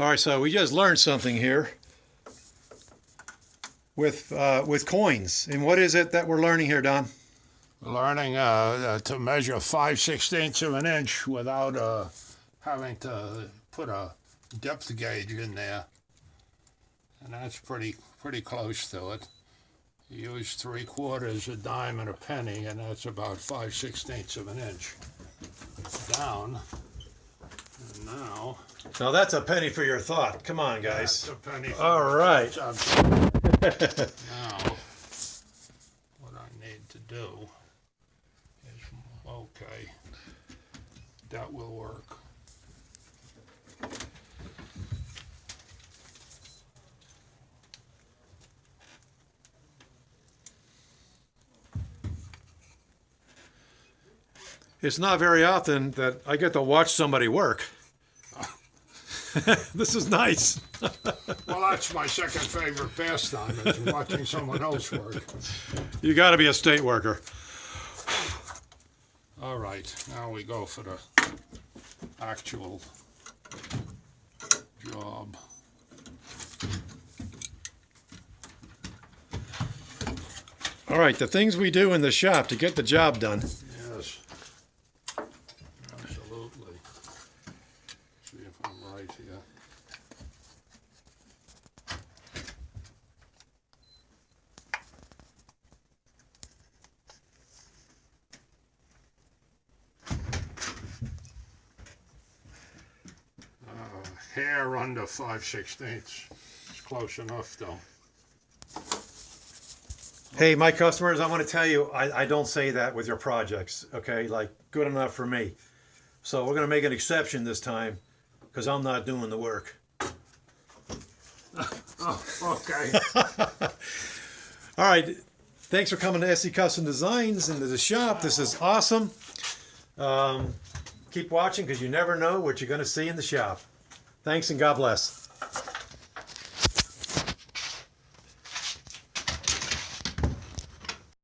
All right, so we just learned something here with coins. And what is it that we're learning here, Don? We're learning to measure 5/16 of an inch without having to put a depth gauge in there. And that's pretty close to it. You use 3/4, a dime, and a penny, and that's about 5/16 of an inch down. And now. Now that's a penny for your thought. Come on, guys. That's a penny. All right. Now, what I need to do is, okay, that will work. It's not very often that I get to watch somebody work. This is nice. Well, that's my second favorite pastime, is watching someone else work. You got to be a state worker. All right, now we go for the actual job. All right, the things we do in the shop to get the job done. Yes, absolutely. See if I'm right here. Hair under 5/16. It's close enough, though. Hey, my customers, I want to tell you, I don't say that with your projects, okay? Like, good enough for me. So we're going to make an exception this time because I'm not doing the work. Oh, okay. All right. Thanks for coming to SC Custom Designs into the shop. This is awesome. Keep watching because you never know what you're going to see in the shop. Thanks and God bless.